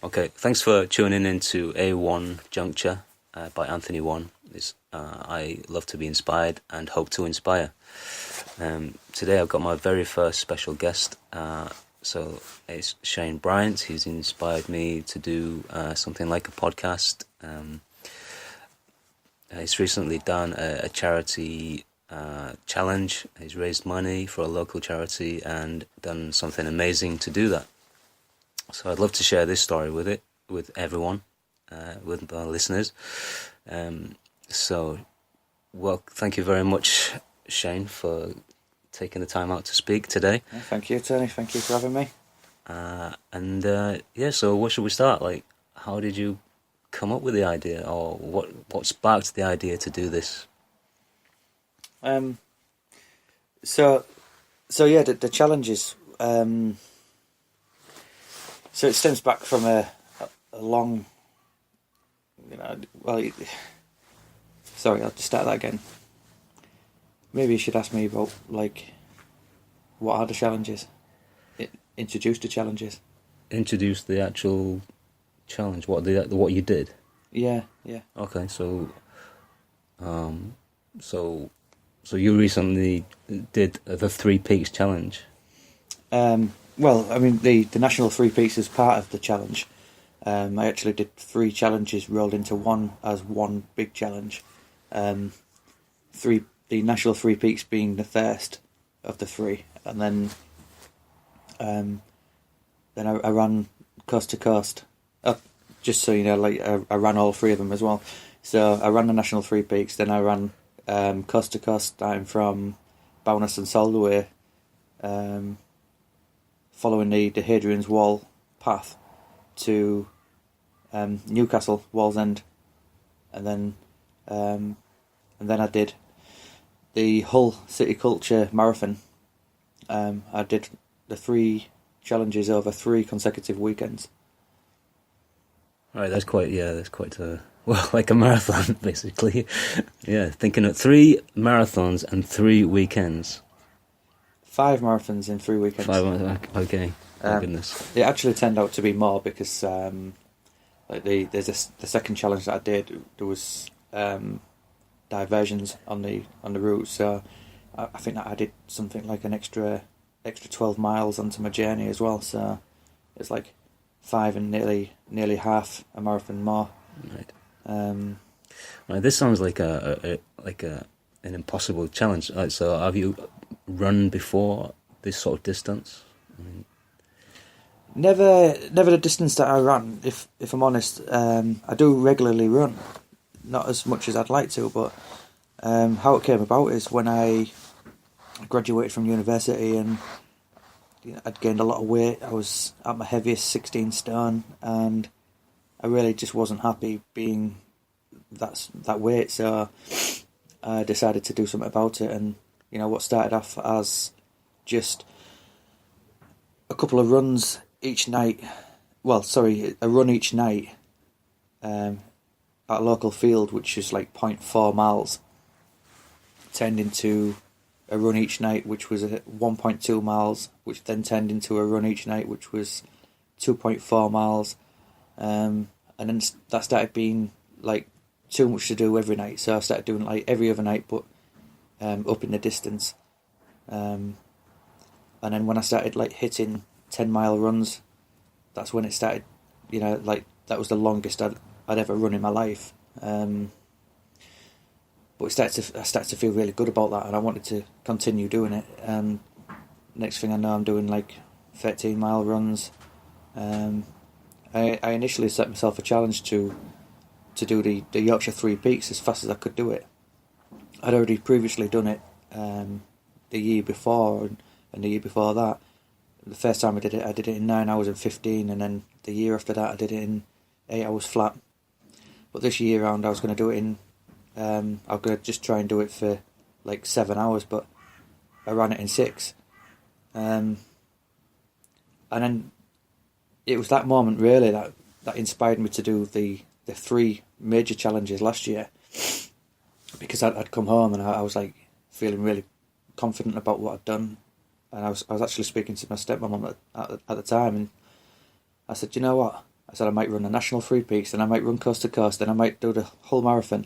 Okay, thanks for tuning in to A1 Juncture by Anthony One. I love to be inspired and hope to inspire. Today I've got my very first special guest. So it's Shane Bryant. He's inspired me to do something like a podcast. He's recently done a charity challenge. He's raised money for a local charity and done something amazing to do that. So I'd love to share this story with everyone, with our listeners. Well, thank you very much, Shane, for taking the time out to speak today. Yeah, thank you, Tony. Thank you for having me. So where should we start? Like, how did you come up with the idea, or what sparked the idea to do this? So yeah, the challenges. So it stems back from a long, sorry, I'll just start that again. Maybe you should ask me about, what are the challenges? Introduce the challenges. Introduce the actual challenge. What you did? Yeah. Okay, so you recently did the 3 Peaks challenge. Well, I mean, the National 3 Peaks is part of the challenge. I actually did 3 challenges rolled into one as one big challenge. The National 3 Peaks being the first of the 3, and then I ran coast to coast. Just so you know, I ran all 3 of them as well. So I ran the National 3 Peaks, then I ran coast to coast, starting from Bowness and Saldaway, following the Hadrian's Wall path to Newcastle, Wallsend, and then I did the Hull City Culture Marathon. I did the 3 challenges over 3 consecutive weekends. Right, that's quite like a marathon, basically. Yeah, thinking of 3 marathons and 3 weekends. 5 marathons in 3 weekends. 5, okay. My goodness. It actually turned out to be more because there's the second challenge that I did. There was diversions on the route, so I think that I did something like an extra 12 miles onto my journey as well. So it's like 5 and nearly half a marathon more. Right. Right. This sounds like an impossible challenge. So have you run before this sort of distance? Never the distance that I ran. If I'm honest, I do regularly run, not as much as I'd like to. But how it came about is when I graduated from university and I'd gained a lot of weight. I was at my heaviest, 16 stone, and I really just wasn't happy being that weight. So I decided to do something about it. And what started off as just a couple of runs each night. Well, sorry, a run each night at a local field, which is like 0.4 miles, turned into a run each night, which was 1.2 miles, which then turned into a run each night, which was 2.4 miles. And then that started being like too much to do every night. So I started doing like every other night, but up in the distance. And then when I started like hitting 10-mile runs, that's when it started. That was the longest I'd ever run in my life. But I started to feel really good about that, and I wanted to continue doing it. Next thing I know, I'm doing like 13-mile runs. I initially set myself a challenge to do the Yorkshire 3 Peaks as fast as I could do it. I'd already previously done it the year before and the year before that. The first time I did it in 9 hours and 15, and then the year after that I did it in 8 hours flat. But this year round I was going to do it in, I was going to just try and do it for like 7 hours, but I ran it in 6. And then it was that moment really that inspired me to do the 3 major challenges last year, because I'd come home and I was like feeling really confident about what I'd done, and I was actually speaking to my stepmom at the time, and I said, you know what, I said I might run a national Three Peaks, and I might run coast to coast, and I might do the whole marathon.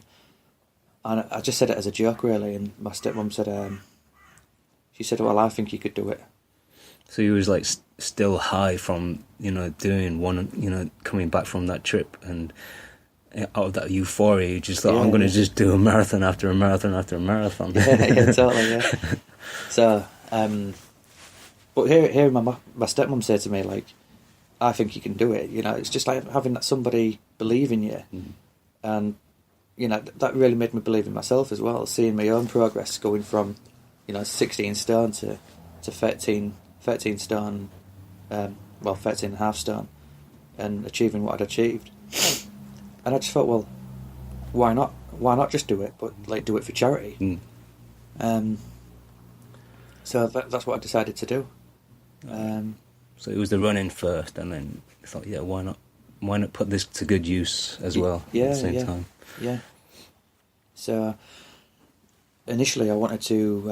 And I just said it as a joke, really. And my stepmom said, she said, "Well, I think you could do it." So he was like still high from doing one, coming back from that trip, and out of that euphoria, you just thought, I'm going to just do a marathon after a marathon after a marathon. Yeah, totally. Yeah. So, but hearing my stepmom say to me, like, "I think you can do it." It's just like having that somebody believe in you, and that really made me believe in myself as well. Seeing my own progress going from 16 stone to 13 stone, 13 and a half stone, and achieving what I'd achieved. And I just thought, well, why not? Why not just do it, but like do it for charity? So that's what I decided to do. So it was the running first, and then I thought, yeah, why not? Why not put this to good use as well at the same time? Yeah. So initially, I wanted to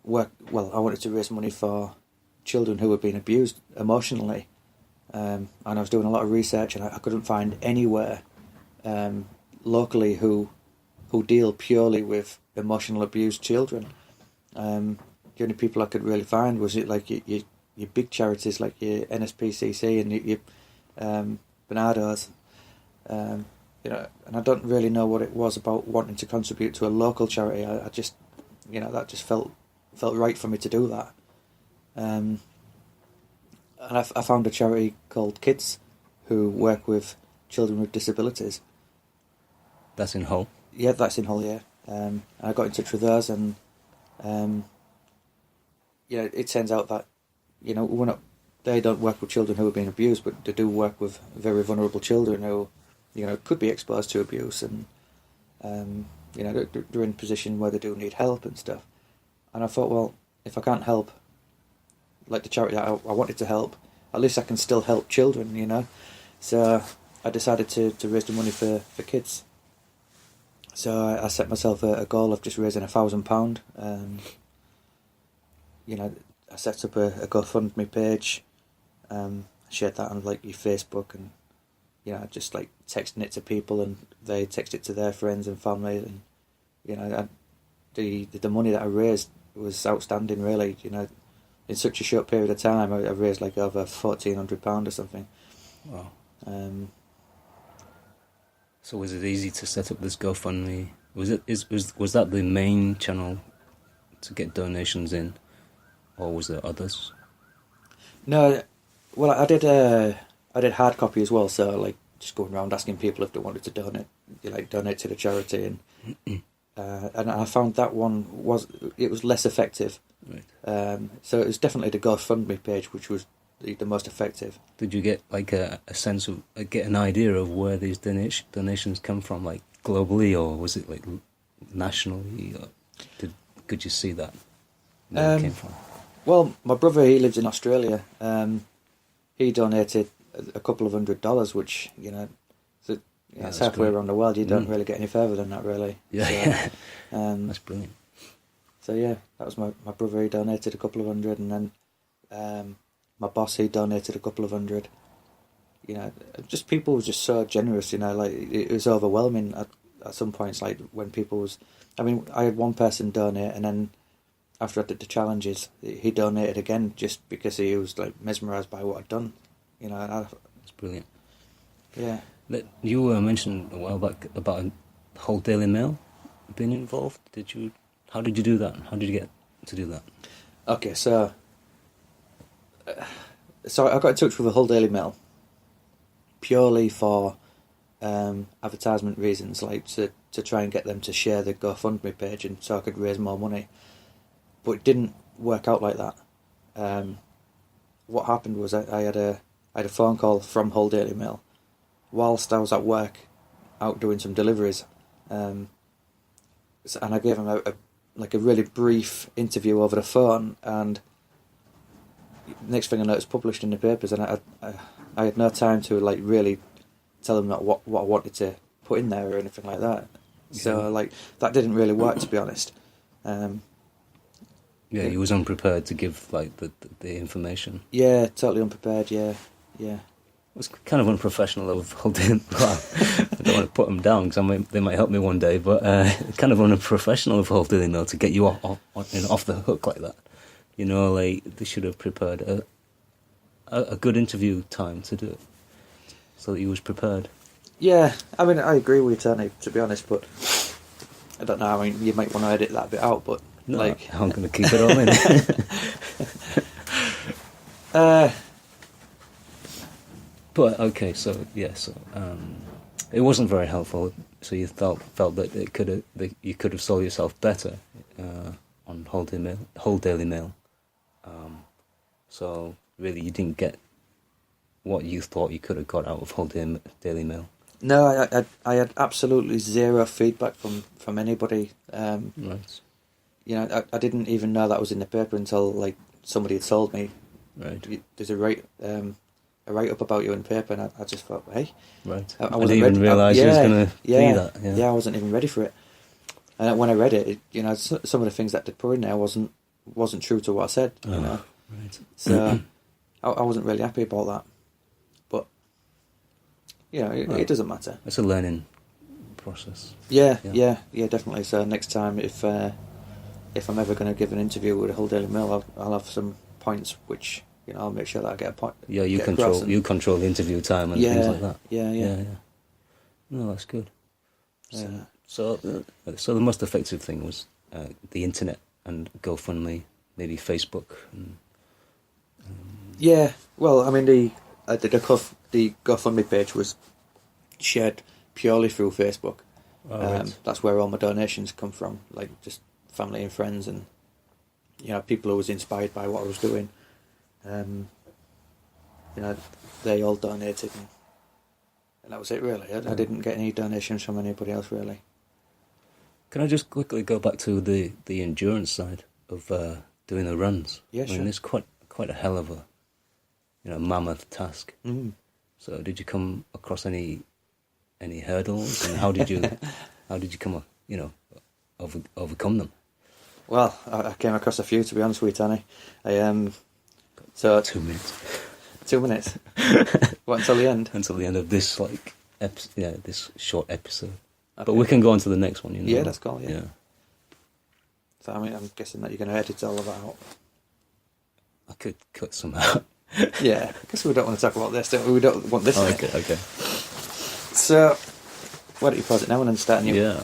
I wanted to raise money for children who had been abused emotionally, and I was doing a lot of research, and I couldn't find anywhere locally who deal purely with emotional abused children. The only people I could really find was like your big charities like your NSPCC and your Bernardo's, and I don't really know what it was about wanting to contribute to a local charity. I just, that just felt right for me to do that. And I found a charity called Kids, who work with children with disabilities. That's in Hull? Yeah, that's in Hull, yeah. I got in touch with those, and it turns out that they don't work with children who have been abused, but they do work with very vulnerable children who could be exposed to abuse, and they're in a position where they do need help and stuff. And I thought, well, if I can't help like the charity that I wanted to help, at least I can still help children, So I decided to raise the money for kids. So I set myself a goal of just raising £1,000. I set up a GoFundMe page, shared that on like your Facebook, and just like texting it to people, and they text it to their friends and family, and the money that I raised was outstanding, really. In such a short period of time, I raised like over £1,400 or something. Wow. So was it easy to set up this GoFundMe? Was that the main channel to get donations in, or was there others? No, well, I did hard copy as well. So like just going around asking people if they wanted to donate to the charity, and I found that one was less effective. Right. So it was definitely the GoFundMe page which was the most effective. Did you get like a sense of get an idea of where these donations come from, like globally, or was it like nationally? Or could you see that where it came from? Well, my brother, he lives in Australia. He donated a couple of $100, which it's halfway around the world. You don't really get any further than that, really. Yeah, so, that's brilliant. So yeah, that was my brother. He donated a couple of $100, and then my boss, he donated a couple of $100. Just people were just so generous. Like it was overwhelming at some points. Like when people was, I had one person donate, and then after I did the challenges, he donated again just because he was like mesmerised by what I'd done. It's brilliant. Yeah. You mentioned a while back about a whole Daily Mail being involved. How did you do that? How did you get to do that? Okay, so I got in touch with the Hull Daily Mail purely for advertisement reasons, like to try and get them to share the GoFundMe page, and so I could raise more money. But it didn't work out like that. What happened was I had a phone call from Hull Daily Mail whilst I was at work, out doing some deliveries, and I gave them a really brief interview over the phone, and next thing I know, it's published in the papers, and I had no time to like really tell them what I wanted to put in there or anything like that. So like that didn't really work, to be honest. You was unprepared to give like the information. Yeah, totally unprepared. Yeah. was kind of unprofessional of holding. Well, I don't want to put them down because they might help me one day, but kind of unprofessional of holding though to get you off the hook like that. You know, like they should have prepared a good interview time to do it, so that he was prepared. Yeah, I mean, I agree with you, Tony, to be honest, but I don't know. I mean, you might want to edit that bit out, but No, like, I'm going to keep it all in. But okay, so yeah, it wasn't very helpful. So you felt that you could have sold yourself better on Whole Daily Mail. So really, you didn't get what you thought you could have got out of Whole Daily Mail. no, I had absolutely zero feedback from anybody. Right. You know, I didn't even know that was in the paper until like somebody had told me. Right. There's a write up about you in the paper, and I just thought, hey, Right. I I wasn't didn't even ready. realise you was going to be that. Yeah, I wasn't even ready for it. And when I read it, you know, some of the things that they put in there wasn't true to what I said. You know, right. so I wasn't really happy about that. But you know, it doesn't matter. It's a learning process. Yeah, definitely. So next time, if I'm ever going to give an interview with a Hull Daily Mail, I'll have some points which, you know, I'll make sure that I get a point. Yeah, you control the interview time and things like that. Yeah. No, that's good. So the most effective thing was the internet and GoFundMe, maybe Facebook. Yeah, well, I mean, the GoFundMe page was shared purely through Facebook. Right. That's where all my donations come from, like just family and friends, and you know, people who was inspired by what I was doing. You know, they all donated, and that was it really. I didn't get any donations from anybody else really. Can I just quickly go back to the endurance side of doing the runs? Yeah, I mean, it's quite a hell of a mammoth task. Mm. So did you come across any hurdles, and how did you come overcome them? Well, I came across a few, to be honest with you, Tony. So 2 minutes. 2 minutes. What, until the end? Until the end of this this short episode. Okay. But we can go on to the next one. You know. Yeah, that's cool. Yeah. So I mean, I'm guessing that you're going to edit all of that out. I could cut some out. Yeah, because we don't want to talk about this. We don't want this. Okay. So, why don't you pause it now and then start a new? Yeah.